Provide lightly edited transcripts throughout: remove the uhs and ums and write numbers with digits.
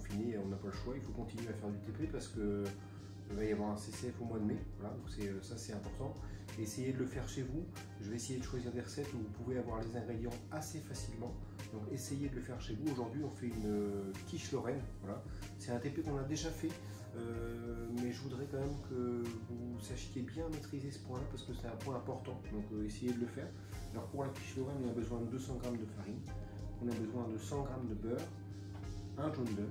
confiné, on n'a pas le choix, il faut continuer à faire du TP parce que il va y avoir un CCF au mois de mai, voilà, donc ça c'est important. Essayez de le faire chez vous. Je vais essayer de choisir des recettes où vous pouvez avoir les ingrédients assez facilement. Donc essayez de le faire chez vous. Aujourd'hui on fait une quiche Lorraine, voilà. C'est un TP qu'on a déjà fait, mais je voudrais quand même que vous sachiez bien maîtriser ce point-là parce que c'est un point important. Donc essayez de le faire. Alors pour la quiche Lorraine, on a besoin de 200 g de farine, on a besoin de 100 g de beurre, un jaune d'œuf.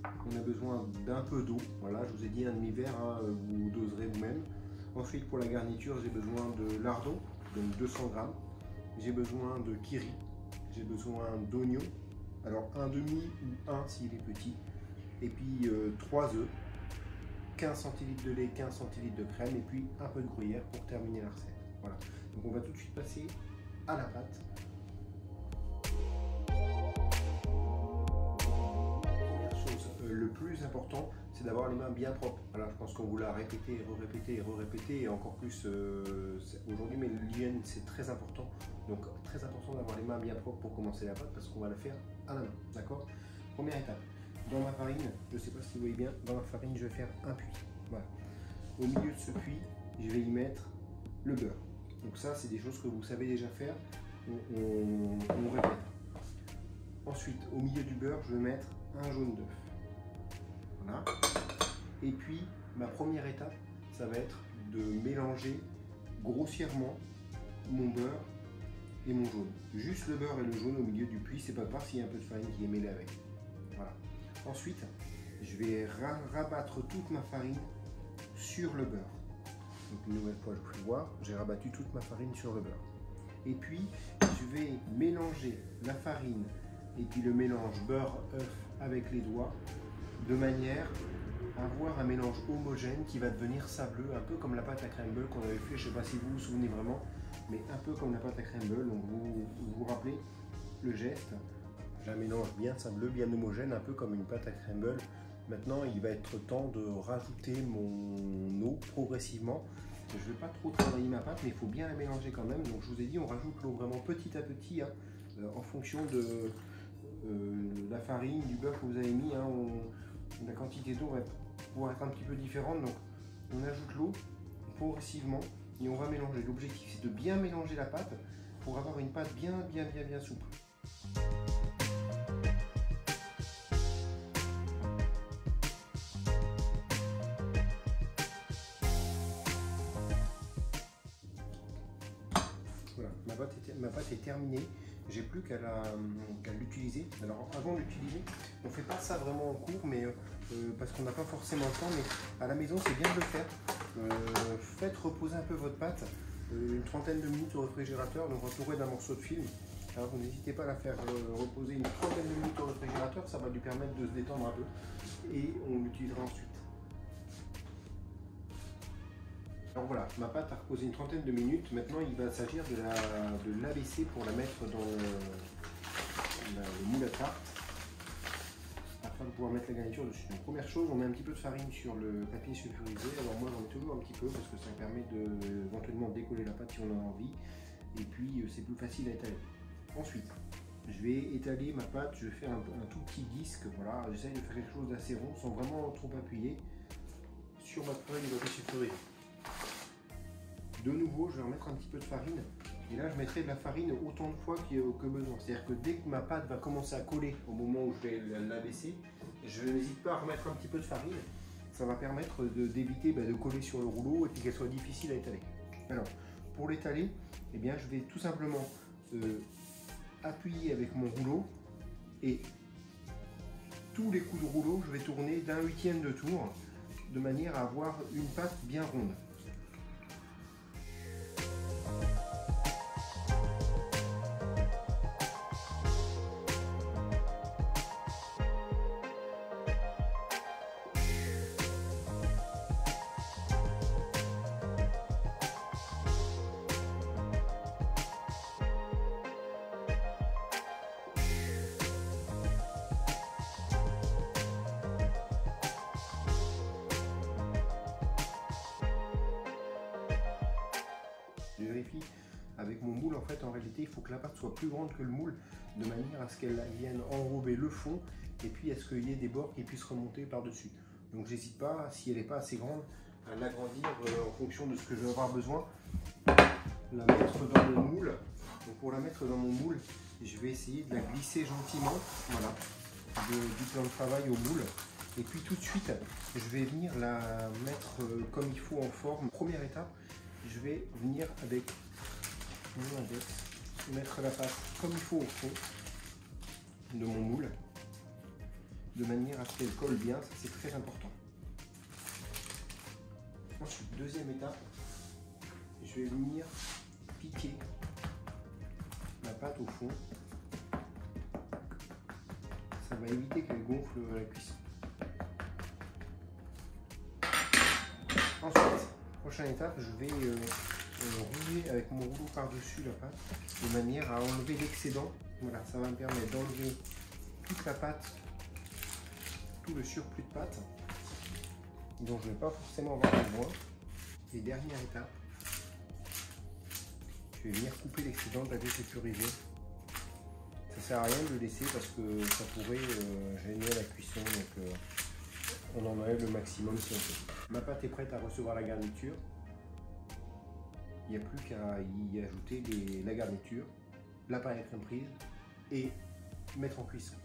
On a besoin d'un peu d'eau, voilà, je vous ai dit un demi-verre, hein, vous doserez vous-même. Ensuite pour la garniture, j'ai besoin de lardons, donc 200 g. J'ai besoin de kiri, j'ai besoin d'oignons, alors un demi ou un s'il est petit. Et puis 3 œufs, 15 centilitres de lait, 15 centilitres de crème et puis un peu de gruyère pour terminer la recette. Voilà, donc on va tout de suite passer à la pâte. Le plus important, c'est d'avoir les mains bien propres. Voilà, je pense qu'on vous l'a répété et re-répété et re-répété, et encore plus aujourd'hui, mais l'hygiène c'est très important. Donc très important d'avoir les mains bien propres pour commencer la pâte parce qu'on va la faire à la main. D'accord? Première étape, dans ma farine, je ne sais pas si vous voyez bien, dans ma farine je vais faire un puits. Voilà. Au milieu de ce puits, je vais y mettre le beurre. Donc ça, c'est des choses que vous savez déjà faire, on répète. Ensuite, au milieu du beurre, je vais mettre un jaune d'œuf. Voilà. Et puis ma première étape, ça va être de mélanger grossièrement mon beurre et mon jaune. Juste le beurre et le jaune au milieu du puits, c'est pas grave s'il y a un peu de farine qui est mêlée avec. Voilà. Ensuite, je vais rabattre toute ma farine sur le beurre. Donc une nouvelle fois, je peux voir, j'ai rabattu toute ma farine sur le beurre. Et puis, je vais mélanger la farine et puis le mélange beurre-œuf avec les doigts, de manière à avoir un mélange homogène qui va devenir sableux, un peu comme la pâte à crème-beurre qu'on avait fait, je ne sais pas si vous vous souvenez vraiment, mais un peu comme la pâte à crème-beurre. Donc vous vous rappelez le geste, j'ai un mélange bien sableux, bien homogène, un peu comme une pâte à crème-beurre. Maintenant il va être temps de rajouter mon eau progressivement. Je ne vais pas trop travailler ma pâte, mais il faut bien la mélanger quand même. Donc je vous ai dit, on rajoute l'eau vraiment petit à petit, hein, en fonction de la farine, du beurre que vous avez mis, hein, la quantité d'eau va pouvoir être un petit peu différente, donc on ajoute l'eau progressivement et on va mélanger. L'objectif c'est de bien mélanger la pâte pour avoir une pâte bien souple. Voilà, ma pâte est terminée. J'ai plus qu'à l'utiliser. Alors avant d'utiliser, on ne fait pas ça vraiment en cours, mais parce qu'on n'a pas forcément le temps, mais à la maison c'est bien de le faire. Faites reposer un peu votre pâte, une trentaine de minutes au réfrigérateur, donc entouré d'un morceau de film. Alors vous n'hésitez pas à la faire reposer une trentaine de minutes au réfrigérateur, ça va lui permettre de se détendre un peu et on l'utilisera ensuite. Alors voilà, ma pâte a reposé une trentaine de minutes. Maintenant, il va s'agir de l'abaisser pour la mettre dans le moule à tarte afin de pouvoir mettre la garniture dessus. Donc, première chose, on met un petit peu de farine sur le papier sulfurisé. Alors moi, j'en mets toujours un petit peu parce que ça permet éventuellement de décoller la pâte si on a envie. Et puis, c'est plus facile à étaler. Ensuite, je vais étaler ma pâte. Je vais faire un tout petit disque. Voilà, j'essaye de faire quelque chose d'assez rond sans vraiment trop appuyer sur ma feuille de papier sulfurisé. De nouveau, je vais remettre un petit peu de farine et là je mettrai de la farine autant de fois que besoin. C'est-à-dire que dès que ma pâte va commencer à coller au moment où je vais l'abaisser, je n'hésite pas à remettre un petit peu de farine. Ça va permettre d'éviter de coller sur le rouleau et puis qu'elle soit difficile à étaler. Alors, pour l'étaler, eh bien, je vais tout simplement appuyer avec mon rouleau et tous les coups de rouleau, je vais tourner d'un huitième de tour de manière à avoir une pâte bien ronde. avec mon moule, en fait, en réalité, il faut que la pâte soit plus grande que le moule, de manière à ce qu'elle vienne enrober le fond, et puis à ce qu'il y ait des bords qui puissent remonter par-dessus. Donc j'hésite pas, si elle n'est pas assez grande, à l'agrandir en fonction de ce que je vais avoir besoin. La mettre dans mon moule. Donc pour la mettre dans mon moule, je vais essayer de la glisser gentiment, voilà, du plan de travail au moule. Et puis tout de suite, je vais venir la mettre comme il faut en forme. Première étape, je vais venir avec mon index, mettre la pâte comme il faut au fond de mon moule, de manière à ce qu'elle colle bien, ça c'est très important. Ensuite, deuxième étape, je vais venir piquer la pâte au fond. Ça va éviter qu'elle gonfle à la cuisson. Ensuite, prochaine étape, je vais rouler avec mon rouleau par-dessus la pâte de manière à enlever l'excédent. Voilà, ça va me permettre d'enlever toute la pâte, tout le surplus de pâte dont je ne vais pas forcément avoir besoin. Et dernière étape, je vais venir couper l'excédent de la désécurisée. Ça ne sert à rien de le laisser parce que ça pourrait gêner la cuisson, donc on en enlève le maximum si on peut. Ma pâte est prête à recevoir la garniture. Il n'y a plus qu'à y ajouter la garniture, la pâte à crème prise et mettre en cuisson.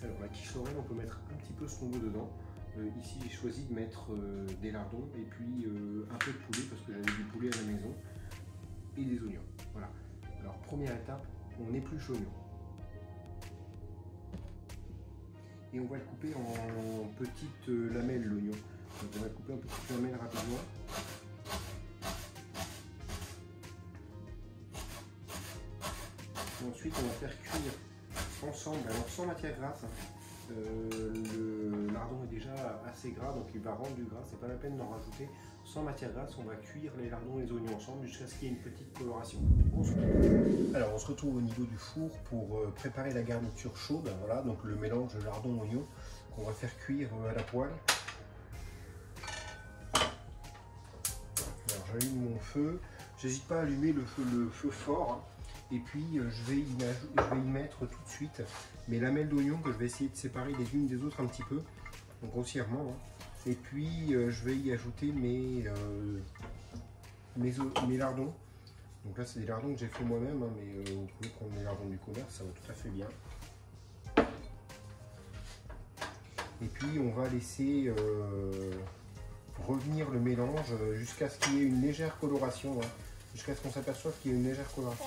Alors la quiche Lorraine, on peut mettre un petit peu ce qu'on veut dedans. Ici j'ai choisi de mettre des lardons et puis un peu de poulet parce que j'avais du poulet à la maison et des oignons. Voilà. Alors première étape, on épluche l'oignon. Et on va le couper en petites lamelles l'oignon. Donc on va le couper en petites lamelles rapidement. Et ensuite on va faire cuire ensemble, alors sans matière grasse. Le lardon est déjà assez gras, donc il va rendre du gras, c'est pas la peine d'en rajouter. Sans matière grasse, on va cuire les lardons et les oignons ensemble jusqu'à ce qu'il y ait une petite coloration. Alors on se retrouve au niveau du four pour préparer la garniture chaude. Voilà, donc le mélange de lardon-oignon qu'on va faire cuire à la poêle. Alors j'allume mon feu, j'hésite pas à allumer le feu fort. Hein. Et puis je vais y mettre tout de suite mes lamelles d'oignon que je vais essayer de séparer les unes des autres un petit peu, donc grossièrement. Hein. Et puis je vais y ajouter mes lardons. Donc là c'est des lardons que j'ai fait moi-même, hein, mais vous pouvez prendre les lardons du commerce, ça va tout à fait bien. Et puis on va laisser revenir le mélange jusqu'à ce qu'il y ait une légère coloration, hein, jusqu'à ce qu'on s'aperçoive qu'il y a une légère coloration.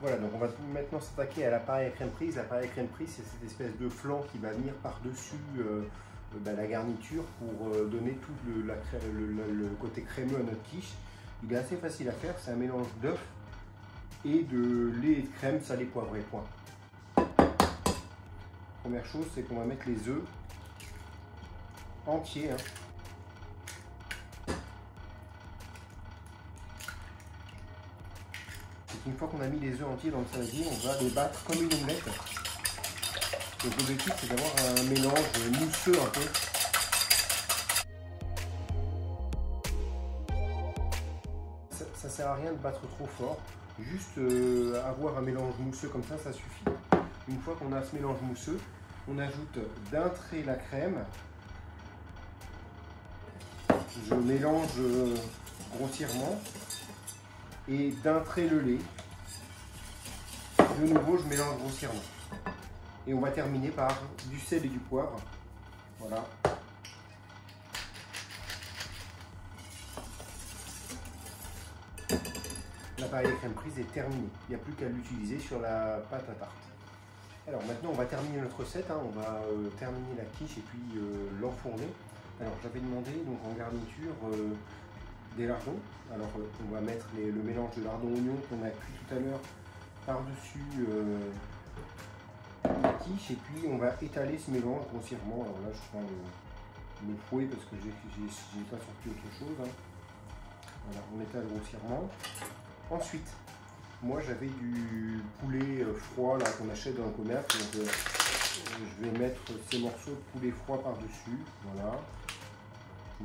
Voilà, donc on va maintenant s'attaquer à l'appareil à crème prise. L'appareil à crème prise, c'est cette espèce de flanc qui va venir par-dessus la garniture pour donner tout le côté crémeux à notre quiche. Il est assez facile à faire, c'est un mélange d'œufs et de lait et de crème salé poivré, point. Première chose, c'est qu'on va mettre les œufs entiers. Hein. Une fois qu'on a mis les œufs entiers dans le saladier, on va les battre comme une omelette. Donc l'objectif c'est d'avoir un mélange mousseux un peu. Ça sert à rien de battre trop fort, juste avoir un mélange mousseux comme ça suffit. Une fois qu'on a ce mélange mousseux, on ajoute d'un trait la crème. Je mélange grossièrement et d'un trait le lait. De nouveau, je mélange grossièrement. Et on va terminer par du sel et du poivre. Voilà. L'appareil à crème prise est terminé. Il n'y a plus qu'à l'utiliser sur la pâte à tarte. Alors maintenant, on va terminer notre recette. Hein. On va terminer la quiche et puis l'enfourner. Alors j'avais demandé donc en garniture des lardons. Alors on va mettre le mélange de lardons-oignons qu'on a cuit tout à l'heure par-dessus la quiche et puis on va étaler ce mélange grossièrement. Alors là je prends le fouet parce que j'ai pas sorti autre chose. Hein. Voilà, on étale grossièrement. Ensuite, moi j'avais du poulet froid là qu'on achète dans le commerce. Donc, Je vais mettre ces morceaux de poulet froid par-dessus. Voilà.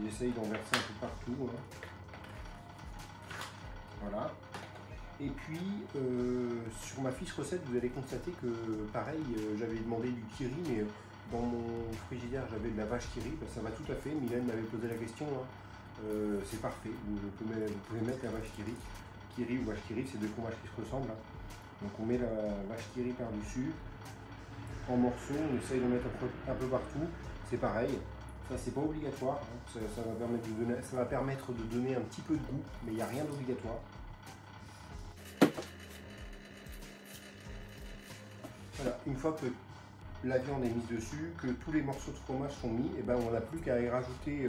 J'essaye d'en verser un peu partout. Hein. Voilà. Et puis, sur ma fiche recette, vous allez constater que, pareil, j'avais demandé du kiri, mais dans mon frigidaire, j'avais de la vache kiri. Ben, ça va tout à fait. Mylène m'avait posé la question. Hein. C'est parfait. Vous pouvez mettre la vache kiri. Kiri ou vache kiri, c'est deux fromages qui se ressemblent. Hein. Donc, on met la vache kiri par-dessus. En morceaux, on essaye de mettre un peu partout. C'est pareil. Ça, c'est pas obligatoire. Hein. Ça va permettre de donner un petit peu de goût, mais il n'y a rien d'obligatoire. Voilà, une fois que la viande est mise dessus, que tous les morceaux de fromage sont mis, et ben on n'a plus qu'à y rajouter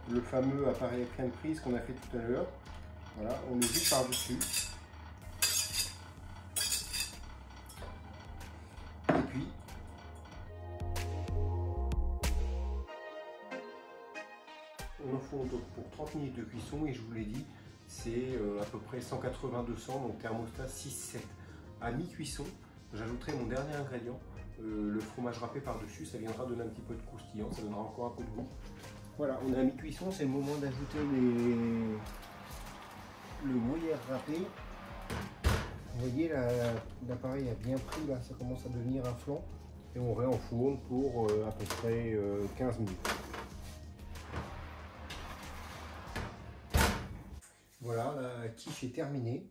le fameux appareil à crème prise qu'on a fait tout à l'heure. Voilà, on le jette par-dessus. Et puis, on enfourne donc pour 30 minutes de cuisson et je vous l'ai dit, c'est à peu près 180-200, donc thermostat 6-7. À mi-cuisson, j'ajouterai mon dernier ingrédient, le fromage râpé par-dessus, ça viendra donner un petit peu de croustillant, ça donnera encore un peu de goût. Voilà, on est à mi-cuisson, c'est le moment d'ajouter le gruyère râpé. Vous voyez, l'appareil a bien pris, là, ça commence à devenir un flan. Et on réenfourne pour à peu près 15 minutes. Voilà, la quiche est terminée.